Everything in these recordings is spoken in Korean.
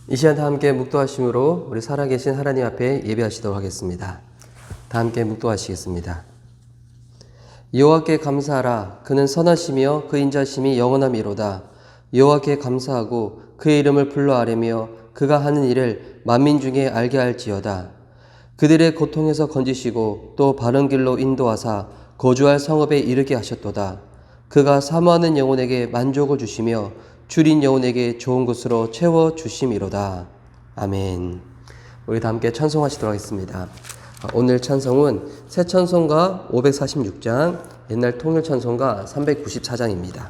이 시간 다 함께 묵도하심으로 우리 살아계신 하나님 앞에 예배하시도록 하겠습니다. 다 함께 묵도하시겠습니다. 여호와께 감사하라. 그는 선하시며 그 인자심이 영원함이로다. 여호와께 감사하고 그의 이름을 불러 아뢰며 그가 하는 일을 만민 중에 알게 할지어다. 그들의 고통에서 건지시고 또 바른 길로 인도하사 거주할 성읍에 이르게 하셨도다. 그가 사모하는 영혼에게 만족을 주시며 줄인 영혼에게 좋은 것으로 채워주심이로다. 아멘. 우리 다 함께 찬송하시도록 하겠습니다. 오늘 찬송은 새 찬송가 546장, 옛날 통일 찬송가 394장입니다.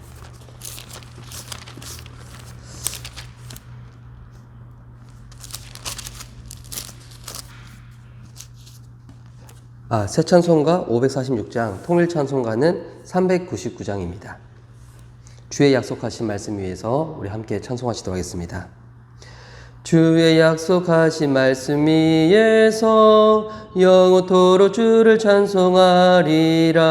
새 찬송가 546장, 통일 찬송가는 399장입니다. 주의 약속하신 말씀 위에서 우리 함께 찬송하시도록 하겠습니다. 주의 약속하신 말씀 위에서 영원토록 주를 찬송하리라.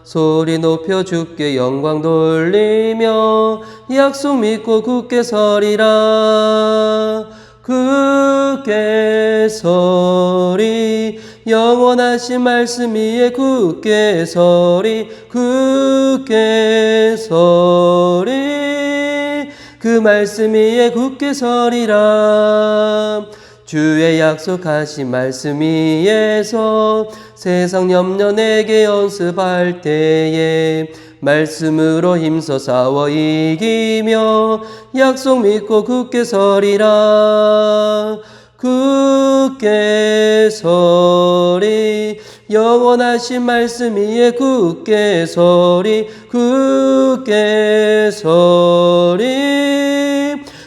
소리 높여 주께 영광 돌리며 약속 믿고 굳게 서리라. 굳게 서리 영원하신 말씀 위에 굳게 서리 굳게 서리 그 말씀 위에 굳게 서리라. 주의 약속하신 말씀 위에서 세상 염려 내게 연습할 때에 말씀으로 힘써 싸워 이기며 약속 믿고 굳게 서리라. 굳게 서리 영원하신 말씀 위에 굳게 서리 굳게 서리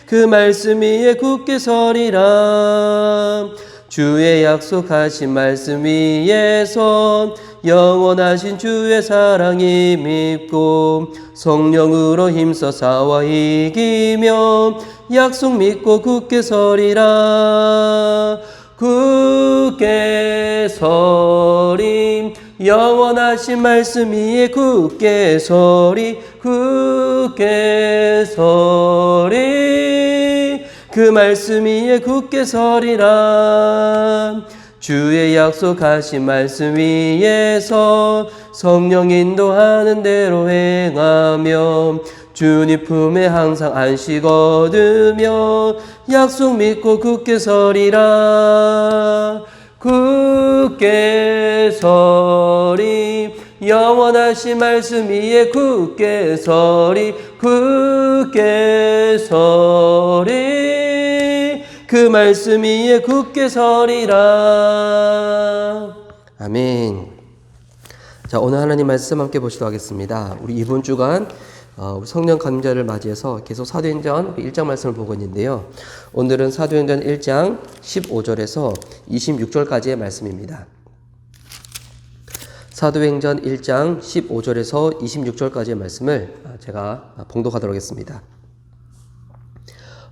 그 말씀 위에 굳게 서리라. 주의 약속하신 말씀 위에서 영원하신 주의 사랑이 믿고 성령으로 힘써 싸워 이기며 약속 믿고 굳게 서리라. 굳게 서리 영원하신 말씀 위에 굳게 서리 굳게 서리 그 말씀 위에 굳게 서리라. 주의 약속하신 말씀 위에서 성령 인도하는 대로 행하며 주님 품에 항상 안식 얻으며 약속 믿고 굳게 서리라. 굳게 서리 영원하신 말씀 위에 굳게 서리 굳게 서리 그 말씀 위에 굳게 서리라. 아멘. 자, 오늘 하나님 말씀 함께 보시도록 하겠습니다. 우리 이번 주간 우리 성령 감자를 맞이해서 계속 사도행전 1장 말씀을 보고 있는데요. 오늘은 사도행전 1장 15절에서 26절까지의 말씀입니다. 사도행전 1장 15절에서 26절까지의 말씀을 제가 봉독하도록 하겠습니다.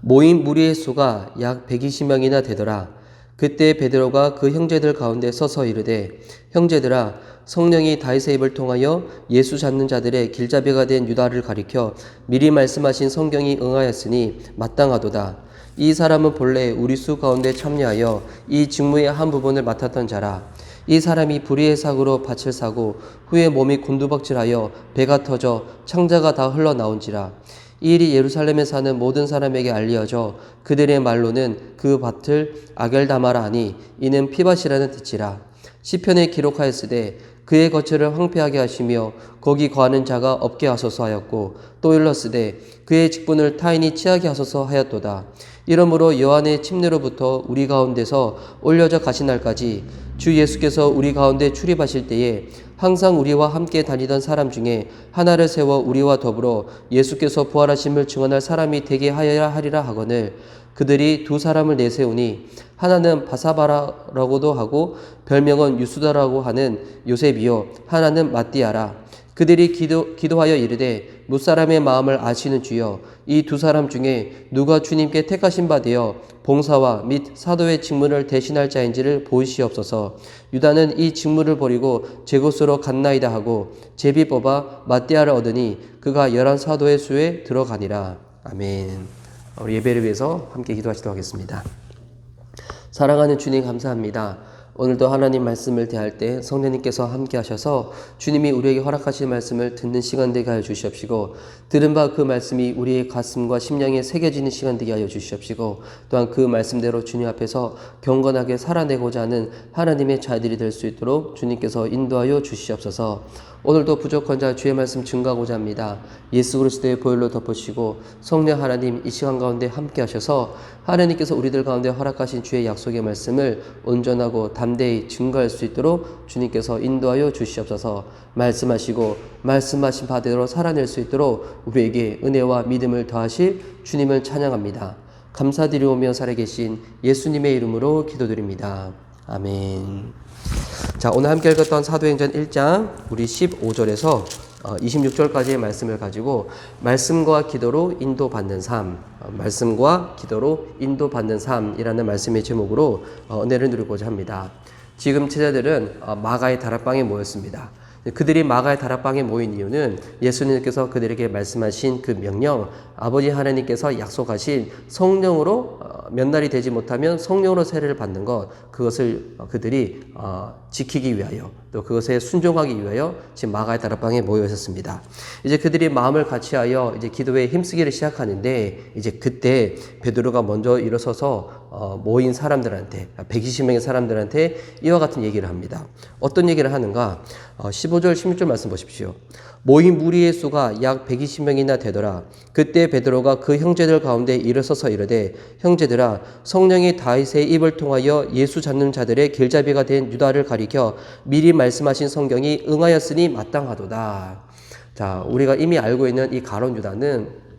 모인 무리의 수가 약 120명이나 되더라. 그때 베드로가 그 형제들 가운데 서서 이르되 형제들아, 성령이 다윗의 입을 통하여 예수 찾는 자들의 길잡이가 된 유다를 가리켜 미리 말씀하신 성경이 응하였으니 마땅하도다. 이 사람은 본래 우리 수 가운데 참여하여 이 직무의 한 부분을 맡았던 자라. 이 사람이 불의의 사고로 밭을 사고 후에 몸이 곤두박질하여 배가 터져 창자가 다 흘러나온지라. 이 일이 예루살렘에 사는 모든 사람에게 알려져 그들의 말로는 그 밭을 아겔다마라 하니 이는 피밭이라는 뜻이라. 시편에 기록하였으되 그의 거처를 황폐하게 하시며 거기 거하는 자가 없게 하소서 하였고 또 일렀으되 그의 직분을 타인이 취하게 하소서 하였도다. 이러므로 여호와의 침례로부터 우리 가운데서 올려져 가신 날까지 주 예수께서 우리 가운데 출입하실 때에 항상 우리와 함께 다니던 사람 중에 하나를 세워 우리와 더불어 예수께서 부활하심을 증언할 사람이 되게 하리라 하거늘 그들이 두 사람을 내세우니 하나는 바사바라라고도 하고 별명은 유수다라고 하는 요셉이요 하나는 matti아라. 그들이 기도하여 이르되 무사람의 마음을 아시는 주여, 이 두 사람 중에 누가 주님께 택하신 바 되어 봉사와 및 사도의 직무를 대신할 자인지를 보이시옵소서. 유다는 이 직무를 버리고 제 곳으로 갔나이다 하고 제비 뽑아 matti아를 얻으니 그가 11 사도의 수에 들어가니라. 아멘. 우리 예배를 위해서 함께 기도하시도록 하겠습니다. 사랑하는 주님 감사합니다. 오늘도 하나님 말씀을 대할 때 성령님께서 함께 하셔서 주님이 우리에게 허락하신 말씀을 듣는 시간 되게 하여 주시옵시고, 들은 바 그 말씀이 우리의 가슴과 심령에 새겨지는 시간 되게 하여 주시옵시고, 또한 그 말씀대로 주님 앞에서 경건하게 살아내고자 하는 하나님의 자들이 될 수 있도록 주님께서 인도하여 주시옵소서. 오늘도 부족한 자 주의 말씀 증거하고자 합니다. 예수 그리스도의 보혈로 덮으시고 성령 하나님 이 시간 가운데 함께 하셔서 하나님께서 우리들 가운데 허락하신 주의 약속의 말씀을 온전하고 담대히 증거할 수 있도록 주님께서 인도하여 주시옵소서. 말씀하시고 말씀하신 바대로 살아낼 수 있도록 우리에게 은혜와 믿음을 더하실 주님을 찬양합니다. 감사드리오며 살아계신 예수님의 이름으로 기도드립니다. 아멘. 자, 오늘 함께 읽었던 사도행전 1장 우리 15절에서 26절까지의 말씀을 가지고 말씀과 기도로 인도받는 삶, 말씀과 기도로 인도받는 삶이라는 말씀의 제목으로 은혜를 누리고자 합니다. 지금 제자들은 마가의 다락방에 모였습니다. 그들이 마가의 다락방에 모인 이유는 예수님께서 그들에게 말씀하신 그 명령, 아버지 하나님께서 약속하신 성령으로 몇 날이 되지 못하면 성령으로 세례를 받는 것, 그것을 그들이 지키기 위하여, 또 그것에 순종하기 위하여 지금 마가의 다락방에 모여 있었습니다. 이제 그들이 마음을 같이하여 이제 기도에 힘쓰기를 시작하는데, 이제 그때 베드로가 먼저 일어서서 모인 사람들한테, 120명의 사람들한테 이와 같은 얘기를 합니다. 어떤 얘기를 하는가? 15절 16절 말씀 보십시오. 모인 무리의 수가 약 120명이나 되더라. 그때 베드로가 그 형제들 가운데 일어서서 이르되, 형제들아, 성령이 다윗의 입을 통하여 예수 잡는 자들의 길잡이가 된 유다를 가리켜 미리 말씀하신 성경이 응하였으니 마땅하도다. 자, 우리가 이미 알고 있는 이 가룟 유다는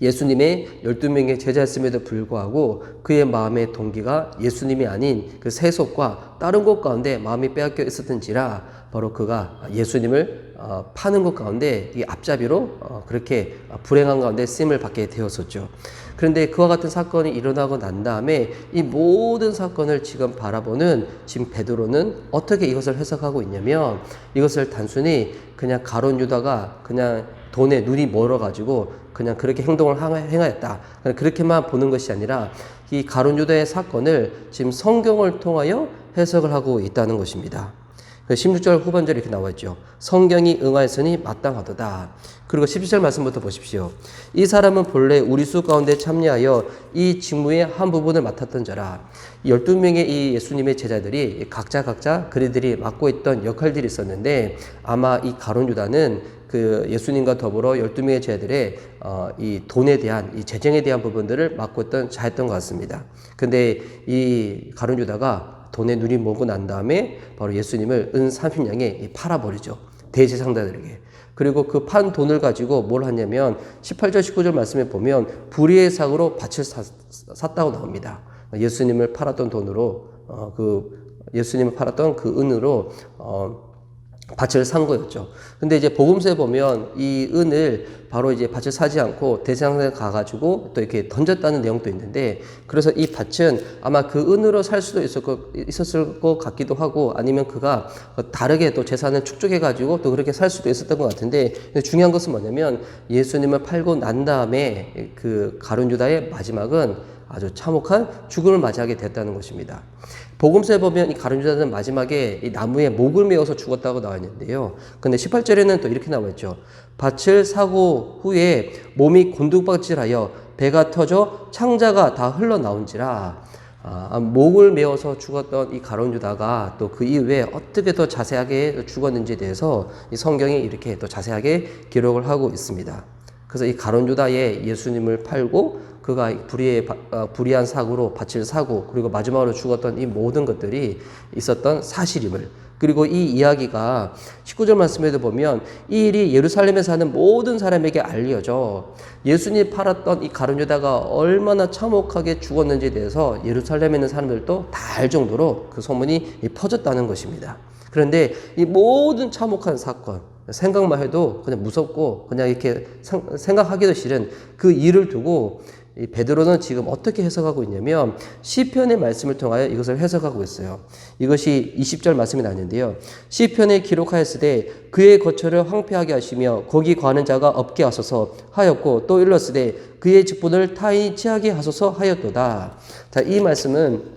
예수님의 12명의 제자였음에도 불구하고 그의 마음의 동기가 예수님이 아닌 그 세속과 다른 것 가운데 마음이 빼앗겨 있었던지라, 바로 그가 예수님을 파는 것 가운데 이 앞잡이로 그렇게 불행한 가운데 쓰임을 받게 되었었죠. 그런데 그와 같은 사건이 일어나고 난 다음에 이 모든 사건을 지금 바라보는 지금 베드로는 어떻게 이것을 해석하고 있냐면, 이것을 단순히 그냥 가룟 유다가 그냥 돈에 눈이 멀어가지고 그냥 그렇게 행동을 행하였다, 그렇게만 보는 것이 아니라 이 가룟 유다의 사건을 지금 성경을 통하여 해석을 하고 있다는 것입니다. 16절 후반절에 이렇게 나와 있죠. 성경이 응하였으니 마땅하도다. 그리고 17절 말씀부터 보십시오. 이 사람은 본래 우리 수 가운데 참여하여 이 직무의 한 부분을 맡았던 자라. 12명의 이 예수님의 제자들이 각자 그들이 맡고 있던 역할들이 있었는데, 아마 이 가룟 유다는 그 예수님과 더불어 12명의 제자들의 이 돈에 대한, 이 재정에 대한 부분들을 맡고 있던 자였던 것 같습니다. 근데 이 가룟 유다가 돈에 눈이 멀고 난 다음에 바로 예수님을 은 30냥에 팔아버리죠. 대제사장들에게. 그리고 그 판 돈을 가지고 뭘 하냐면 18절 19절 말씀에 보면 불의의 삭으로 밭을 샀다고 나옵니다. 예수님을 팔았던 돈으로 예수님을 팔았던 그 은으로 밭을 산 거였죠. 근데 이제 복음서에 보면 이 은을 바로 이제 밭을 사지 않고 대제사장에 가가지고 또 이렇게 던졌다는 내용도 있는데, 그래서 이 밭은 아마 그 은으로 살 수도 있었을 것 같기도 하고, 아니면 그가 다르게 또 재산을 축적해가지고 또 그렇게 살 수도 있었던 것 같은데, 중요한 것은 뭐냐면 예수님을 팔고 난 다음에 그 가룟 유다의 마지막은 아주 참혹한 죽음을 맞이하게 됐다는 것입니다. 복음서에 보면 이 가룟 유다는 마지막에 이 나무에 목을 메어서 죽었다고 나와 있는데요. 근데 18절에는 또 이렇게 나와 있죠. 밭을 사고 후에 몸이 곤두박질하여 배가 터져 창자가 다 흘러나온지라. 목을 메어서 죽었던 이 가룟 유다가 또 그 이후에 어떻게 더 자세하게 죽었는지에 대해서 이 성경이 이렇게 또 자세하게 기록을 하고 있습니다. 그래서 이 가룟 유다의 예수님을 팔고 그가 불의한 사고로 밭을 사고 그리고 마지막으로 죽었던 이 모든 것들이 있었던 사실임을, 그리고 이 이야기가 19절 말씀에도 보면 이 일이 예루살렘에 사는 모든 사람에게 알려져 예수님이 팔았던 이 가룟 유다가 얼마나 참혹하게 죽었는지에 대해서 예루살렘에 있는 사람들도 다 알 정도로 그 소문이 퍼졌다는 것입니다. 그런데 이 모든 참혹한 사건, 생각만 해도 그냥 무섭고 그냥 이렇게 생각하기도 싫은 그 일을 두고 이 베드로는 지금 어떻게 해석하고 있냐면 시편의 말씀을 통하여 이것을 해석하고 있어요. 이것이 20절 말씀이 나는데요. 시편에 기록하였으되 그의 거처를 황폐하게 하시며 거기 거하는 자가 없게 하소서 하였고 또 일렀으되 그의 직분을 타인이 취하게 하소서 하였도다. 자, 이 말씀은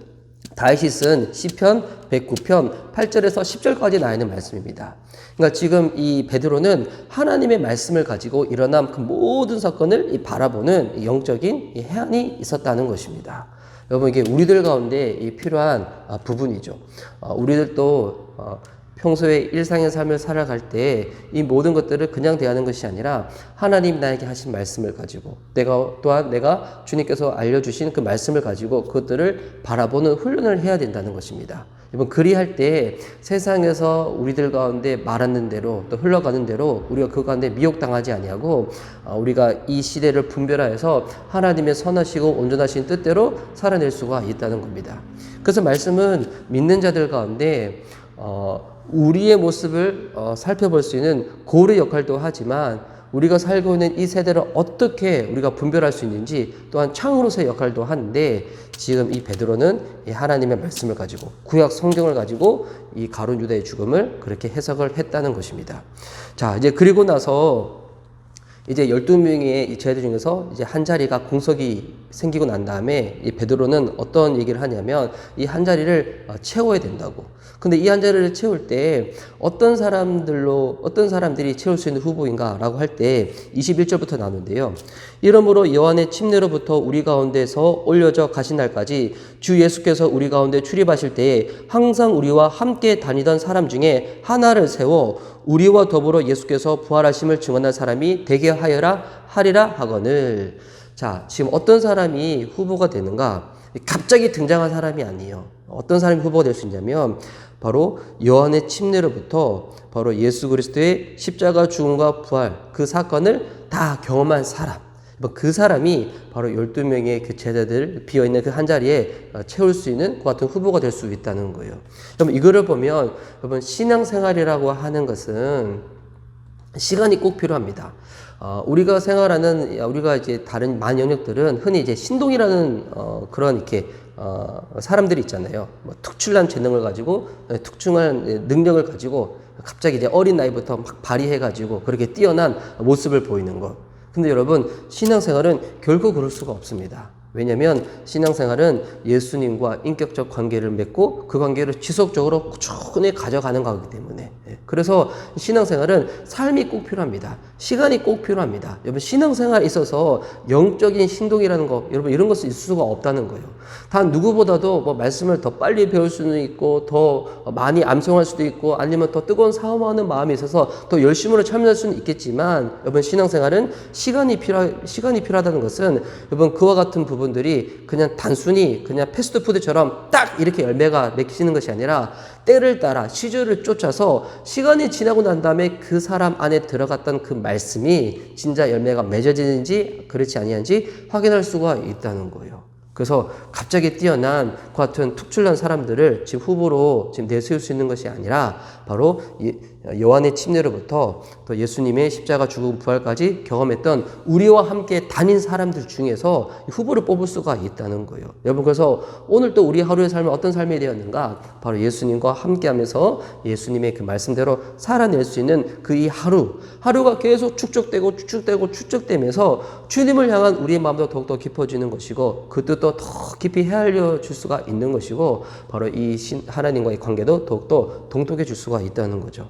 다윗이 쓴 시편 109편 8절에서 10절까지 나와 있는 말씀입니다. 그러니까 지금 이 베드로는 하나님의 말씀을 가지고 일어난 그 모든 사건을 바라보는 영적인 해안이 있었다는 것입니다. 여러분, 이게 우리들 가운데 필요한 부분이죠. 우리들도 평소에 일상의 삶을 살아갈 때 이 모든 것들을 그냥 대하는 것이 아니라 하나님 나에게 하신 말씀을 가지고 내가 주님께서 알려주신 그 말씀을 가지고 그것들을 바라보는 훈련을 해야 된다는 것입니다. 여러분, 그리할 때 세상에서 우리들 가운데 말하는 대로 또 흘러가는 대로 우리가 그 가운데 미혹당하지 아니하고 우리가 이 시대를 분별하여서 하나님의 선하시고 온전하신 뜻대로 살아낼 수가 있다는 겁니다. 그래서 말씀은 믿는 자들 가운데 우리의 모습을 살펴볼 수 있는 고르 역할도 하지만 우리가 살고 있는 이 세대를 어떻게 우리가 분별할 수 있는지 또한 창으로서의 역할도 하는데 지금 이 베드로는 이 하나님의 말씀을 가지고 구약 성경을 가지고 이 가룟 유다의 죽음을 그렇게 해석을 했다는 것입니다. 자, 이제 그리고 나서 이제 12명의 이 제자들 중에서 이제 한 자리가 공석이 생기고 난 다음에 이 베드로는 어떤 얘기를 하냐면 이 한 자리를 채워야 된다고. 근데 이 한 자리를 채울 때 어떤 사람들이 채울 수 있는 후보인가라고 할 때 21절부터 나오는데요. 이러므로 여호와의 침례로부터 우리 가운데서 올려져 가신 날까지 주 예수께서 우리 가운데 출입하실 때에 항상 우리와 함께 다니던 사람 중에 하나를 세워 우리와 더불어 예수께서 부활하심을 증언할 사람이 되게 하리라 하거늘. 자, 지금 어떤 사람이 후보가 되는가? 갑자기 등장한 사람이 아니에요. 어떤 사람이 후보가 될 수 있냐면 바로 요한의 침례로부터 바로 예수 그리스도의 십자가 죽음과 부활 그 사건을 다 경험한 사람. 그 사람이 바로 12명의 그 제자들 비어있는 그 한 자리에 채울 수 있는 그 같은 후보가 될 수 있다는 거예요. 여러분, 이거를 보면 여러분 신앙생활이라고 하는 것은 시간이 꼭 필요합니다. 우리가 생활하는 우리가 이제 다른 많은 영역들은 흔히 이제 신동이라는 그런 이렇게 사람들이 있잖아요. 뭐 특출난 재능을 가지고 특출난 능력을 가지고 갑자기 이제 어린 나이부터 막 발휘해가지고 그렇게 뛰어난 모습을 보이는 것. 근데 여러분, 신앙생활은 결코 그럴 수가 없습니다. 왜냐하면 신앙생활은 예수님과 인격적 관계를 맺고 그 관계를 지속적으로 꾸준히 가져가는 거기 때문에 그래서 신앙생활은 삶이 꼭 필요합니다. 시간이 꼭 필요합니다. 여러분, 신앙생활에 있어서 영적인 신동이라는 거 여러분 이런 것은 있을 수가 없다는 거예요. 단 누구보다도 뭐 말씀을 더 빨리 배울 수는 있고 더 많이 암송할 수도 있고 아니면 더 뜨거운 사모하는 마음이 있어서 더 열심으로 참여할 수는 있겠지만 여러분, 신앙생활은 시간이 필요하다는 것은 여러분 그와 같은 부분들이 그냥 단순히 그냥 패스트푸드처럼 딱 이렇게 열매가 맺히는 것이 아니라 때를 따라 시절을 쫓아서 시간이 지나고 난 다음에 그 사람 안에 들어갔던 그 말씀이 진짜 열매가 맺어지는지 그렇지 아니한지 확인할 수가 있다는 거예요. 그래서 갑자기 뛰어난 그 같은 특출난 사람들을 지금 후보로 지금 내세울 수 있는 것이 아니라 바로 요한의 침례로부터 또 예수님의 십자가 죽음 부활까지 경험했던 우리와 함께 다닌 사람들 중에서 후보를 뽑을 수가 있다는 거예요. 여러분, 그래서 오늘 또 우리 하루의 삶은 어떤 삶이 되었는가? 바로 예수님과 함께하면서 예수님의 그 말씀대로 살아낼 수 있는 그 이 하루가 계속 축적되면서 주님을 향한 우리의 마음도 더욱더 깊어지는 것이고 그 뜻도 더 깊이 헤아려 줄 수가 있는 것이고 바로 이 하나님과의 관계도 더욱더 동톡해질 수가 있다는 거죠.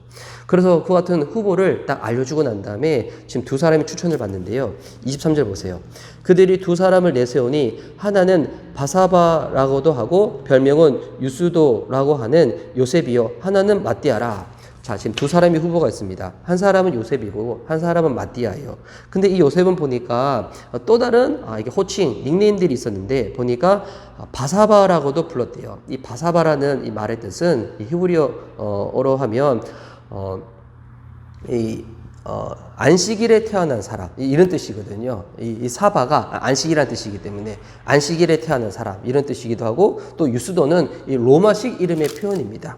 그래서 그 같은 후보를 딱 알려주고 난 다음에 지금 두 사람이 추천을 받는데요. 23절 보세요. 그들이 두 사람을 내세우니 하나는 바사바라고도 하고 별명은 유스도라고 하는 요셉이요 하나는 마띠아라. 자, 지금 두 사람이 후보가 있습니다. 한 사람은 요셉이고 한 사람은 마띠아예요. 근데 이 요셉은 보니까 또 다른 이게 호칭, 닉네임들이 있었는데 보니까 바사바라고도 불렀대요. 이 바사바라는 이 말의 뜻은 히브리어로 하면 안식일에 태어난 사람 이런 뜻이거든요. 이 사바가 안식이라는 뜻이기 때문에 안식일에 태어난 사람 이런 뜻이기도 하고 또 유스도는 이 로마식 이름의 표현입니다.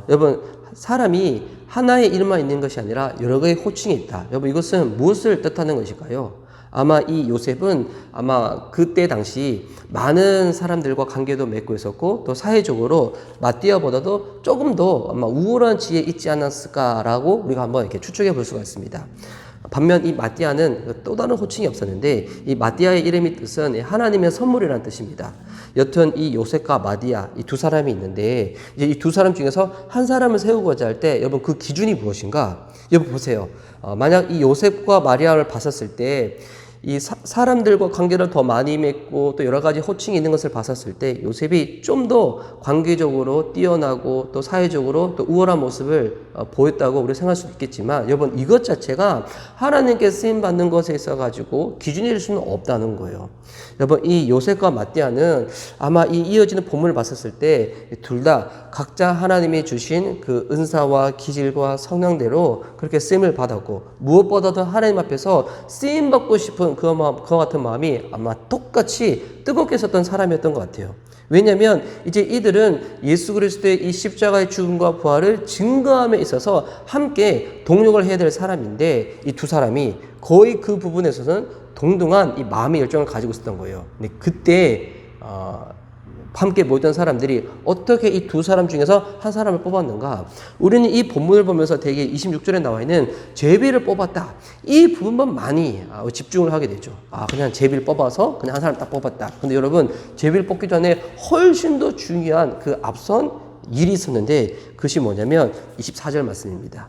여러분, 사람이 하나의 이름만 있는 것이 아니라 여러 개의 호칭이 있다. 여러분, 이것은 무엇을 뜻하는 것일까요? 아마 이 요셉은 아마 그때 당시 많은 사람들과 관계도 맺고 있었고 또 사회적으로 마띠아보다도 조금 더 아마 우월한 지에 있지 않았을까라고 우리가 한번 이렇게 추측해 볼 수가 있습니다. 반면 이 마띠아는 또 다른 호칭이 없었는데 이 마띠아의 이름의 뜻은 하나님의 선물이라는 뜻입니다. 여튼 이 요셉과 마디아 이 두 사람이 있는데 이제 이 두 사람 중에서 한 사람을 세우고자 할 때 여러분 그 기준이 무엇인가? 여러분 보세요. 만약 이 요셉과 마리아를 봤었을 때 이 사람들과 관계를 더 많이 맺고 또 여러 가지 호칭이 있는 것을 봤었을 때 요셉이 좀 더 관계적으로 뛰어나고 또 사회적으로 또 우월한 모습을 보였다고 우리 생각할 수 있겠지만 여러분 이것 자체가 하나님께 쓰임 받는 것에 있어 가지고 기준이 될 수는 없다는 거예요. 여러분 이 요셉과 마띠아는 아마 이 이어지는 본문을 봤었을 때 둘 다 각자 하나님이 주신 그 은사와 기질과 성향대로 그렇게 쓰임을 받았고 무엇보다도 하나님 앞에서 쓰임 받고 싶은 그와 같은 마음이 아마 똑같이 뜨겁게 있었던 사람이었던 것 같아요. 왜냐하면 이제 이들은 예수 그리스도의 이 십자가의 죽음과 부활을 증거함에 있어서 함께 동력을 해야 될 사람인데 이 두 사람이 거의 그 부분에서는 동등한 이 마음의 열정을 가지고 있었던 거예요. 근데 그때 함께 모였던 사람들이 어떻게 이 두 사람 중에서 한 사람을 뽑았는가? 우리는 이 본문을 보면서 되게 26절에 나와 있는 제비를 뽑았다. 이 부분만 많이 집중을 하게 되죠. 그냥 제비를 뽑아서 그냥 한 사람 딱 뽑았다. 근데 여러분, 제비를 뽑기 전에 훨씬 더 중요한 그 앞선 일이 있었는데 그것이 뭐냐면 24절 말씀입니다.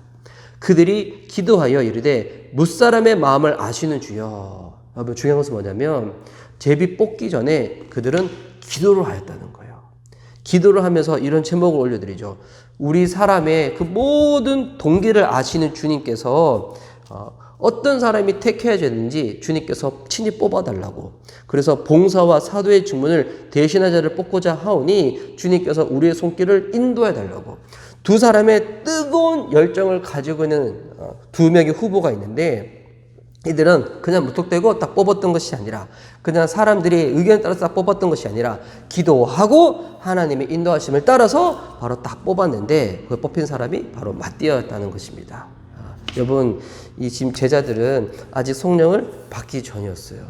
그들이 기도하여 이르되 무사람의 마음을 아시는 주여. 여러분, 중요한 것은 뭐냐면 제비 뽑기 전에 그들은 기도를 하였다는 거예요. 기도를 하면서 이런 제목을 올려드리죠. 우리 사람의 그 모든 동기를 아시는 주님께서 어떤 사람이 택해야 되는지 주님께서 친히 뽑아달라고. 그래서 봉사와 사도의 직분을 대신한 자를 뽑고자 하오니 주님께서 우리의 손길을 인도해 달라고. 두 사람의 뜨거운 열정을 가지고 있는 두 명의 후보가 있는데 이들은 그냥 무턱대고 딱 뽑았던 것이 아니라 그냥 사람들이 의견에 따라서 딱 뽑았던 것이 아니라 기도하고 하나님의 인도하심을 따라서 바로 딱 뽑았는데 그 뽑힌 사람이 바로 마띠아였다는 것입니다. 여러분 이 지금 제자들은 아직 성령을 받기 전이었어요.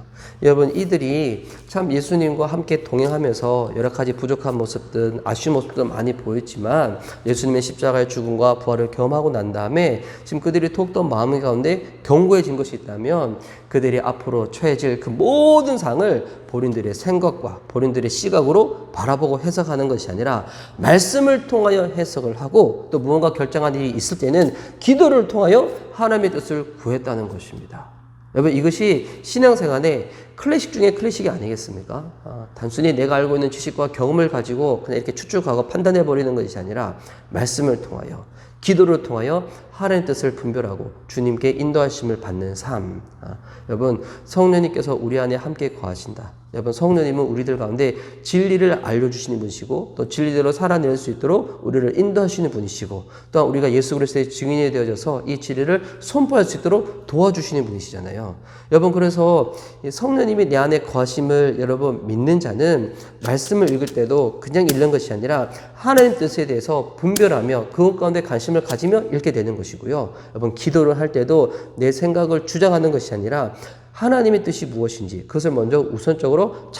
여러분 이들이 참 예수님과 함께 동행하면서 여러 가지 부족한 모습들 아쉬운 모습도 많이 보였지만 예수님의 십자가의 죽음과 부활을 경험하고 난 다음에 지금 그들이 더욱더 마음 가운데 견고해진 것이 있다면 그들이 앞으로 처해질 그 모든 상을 본인들의 생각과 본인들의 시각으로 바라보고 해석하는 것이 아니라 말씀을 통하여 해석을 하고 또 무언가 결정한 일이 있을 때는 기도를 통하여 하나님의 뜻을 구했다는 것입니다. 여러분 이것이 신앙생활의 클래식 중에 클래식이 아니겠습니까? 단순히 내가 알고 있는 지식과 경험을 가지고 그냥 이렇게 추측하고 판단해버리는 것이 아니라 말씀을 통하여 기도를 통하여 하나님의 뜻을 분별하고 주님께 인도하심을 받는 삶. 여러분 성령님께서 우리 안에 함께 거하신다. 여러분 성령님은 우리들 가운데 진리를 알려주시는 분이시고 또 진리대로 살아낼 수 있도록 우리를 인도하시는 분이시고 또한 우리가 예수 그리스도의 증인이 되어져서 이 진리를 선포할 수 있도록 도와주시는 분이시잖아요. 여러분 그래서 성령님이 내 안에 거하심을 여러분 믿는 자는 말씀을 읽을 때도 그냥 읽는 것이 아니라 하나님 뜻에 대해서 분별하며 그것 가운데 관심을 가지며 읽게 되는 것이고요. 여러분 기도를 할 때도 내 생각을 주장하는 것이 아니라 하나님의 뜻이 무엇인지 그것을 먼저 우선적으로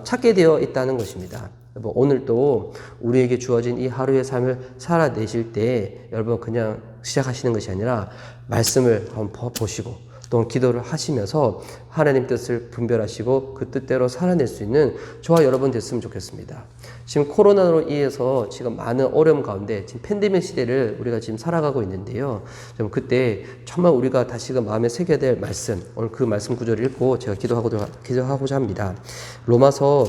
찾게 되어 있다는 것입니다. 여러분 오늘도 우리에게 주어진 이 하루의 삶을 살아내실 때 여러분 그냥 시작하시는 것이 아니라 말씀을 한번 보시고 또 기도를 하시면서 하나님 뜻을 분별하시고 그 뜻대로 살아낼 수 있는 저와 여러분 됐으면 좋겠습니다. 지금 코로나로 인해서 지금 많은 어려움 가운데 지금 팬데믹 시대를 우리가 지금 살아가고 있는데요. 좀 그때 정말 우리가 다시금 마음에 새겨야 될 말씀, 오늘 그 말씀 구절을 읽고 제가 기도하고자 합니다. 로마서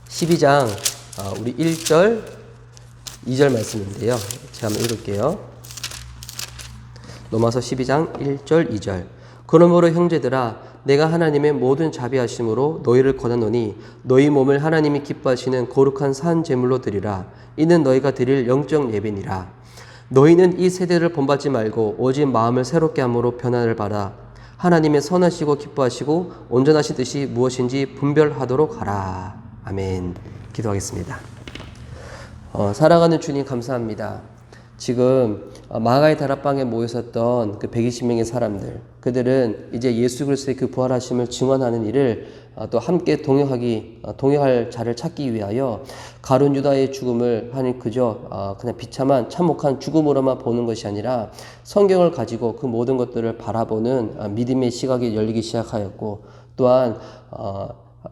12장 우리 1절, 2절 말씀인데요. 제가 한번 읽을게요. 로마서 12장 1절 2절 그러므로 형제들아 내가 하나님의 모든 자비하심으로 너희를 권하노니 너희 몸을 하나님이 기뻐하시는 거룩한 산 제물로 드리라. 이는 너희가 드릴 영적 예배니라. 너희는 이 세대를 본받지 말고 오직 마음을 새롭게 함으로 변화를 받아 하나님의 선하시고 기뻐하시고 온전하신 뜻이 무엇인지 분별하도록 하라. 아멘. 기도하겠습니다. 사랑하는 주님 감사합니다. 지금 마가의 다락방에 모여 있었던 그 120명의 사람들, 그들은 이제 예수 그리스도의 그 부활하심을 증언하는 일을 또 함께 동역할 자를 찾기 위하여 가룟 유다의 죽음을 그저 그냥 비참한 참혹한 죽음으로만 보는 것이 아니라 성경을 가지고 그 모든 것들을 바라보는 믿음의 시각이 열리기 시작하였고, 또한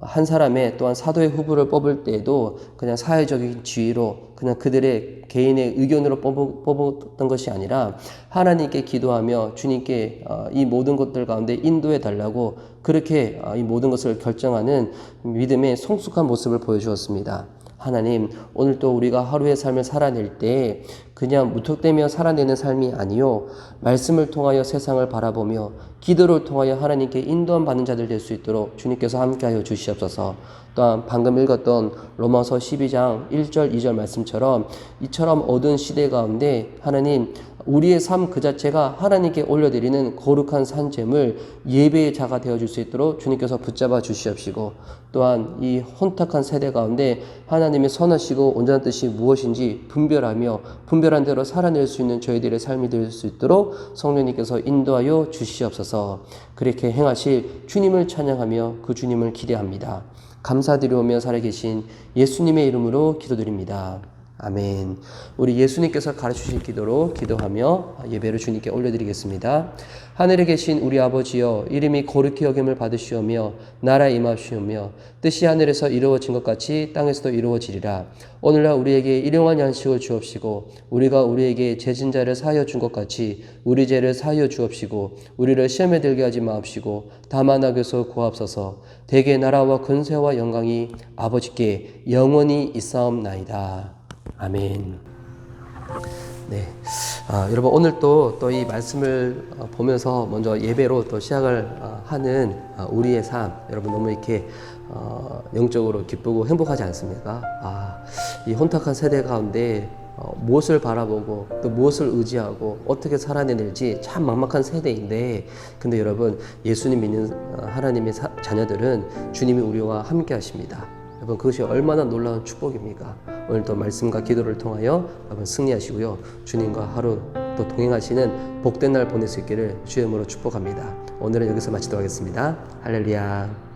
한 사람의 또한 사도의 후보를 뽑을 때에도 그냥 사회적인 지위로 그냥 그들의 개인의 의견으로 뽑았던 것이 아니라 하나님께 기도하며 주님께 이 모든 것들 가운데 인도해 달라고 그렇게 이 모든 것을 결정하는 믿음의 성숙한 모습을 보여주었습니다. 하나님, 오늘도 우리가 하루의 삶을 살아낼 때 그냥 무턱대며 살아내는 삶이 아니요, 말씀을 통하여 세상을 바라보며 기도를 통하여 하나님께 인도함 받는 자들 될 수 있도록 주님께서 함께하여 주시옵소서. 또한 방금 읽었던 로마서 12장 1절 2절 말씀처럼 이처럼 어두운 시대 가운데 하나님, 우리의 삶 그 자체가 하나님께 올려드리는 거룩한 산재물 예배의 자가 되어줄 수 있도록 주님께서 붙잡아 주시옵시고, 또한 이 혼탁한 세대 가운데 하나님의 선하시고 온전한 뜻이 무엇인지 분별한 대로 살아낼 수 있는 저희들의 삶이 될 수 있도록 성령님께서 인도하여 주시옵소서. 그렇게 행하실 주님을 찬양하며 그 주님을 기대합니다. 감사드리오며 살아계신 예수님의 이름으로 기도드립니다. 아멘. 우리 예수님께서 가르치신 기도로 기도하며 예배를 주님께 올려드리겠습니다. 하늘에 계신 우리 아버지여, 이름이 거룩히 여김을 받으시오며 나라 임하시오며 뜻이 하늘에서 이루어진 것 같이 땅에서도 이루어지리라. 오늘날 우리에게 일용할 양식을 주옵시고 우리가 우리에게 죄진 자를 사하여 준 것 같이 우리 죄를 사하여 주옵시고 우리를 시험에 들게 하지 마옵시고 다만 악에서 구하옵소서. 대개 나라와 근세와 영광이 아버지께 영원히 있사옵나이다. 아멘. 네, 여러분 오늘 또 이 말씀을 보면서 먼저 예배로 또 시작을 하는 우리의 삶, 여러분 너무 이렇게 영적으로 기쁘고 행복하지 않습니까? 이 혼탁한 세대 가운데 무엇을 바라보고 또 무엇을 의지하고 어떻게 살아내는지 참 막막한 세대인데, 근데 여러분 예수님 믿는 하나님의 자녀들은 주님이 우리와 함께 하십니다. 여러분 그것이 얼마나 놀라운 축복입니까? 오늘도 말씀과 기도를 통하여 여러분 승리하시고요, 주님과 하루 또 동행하시는 복된 날 보낼 수 있기를 주의 이름으로 축복합니다. 오늘은 여기서 마치도록 하겠습니다. 할렐루야.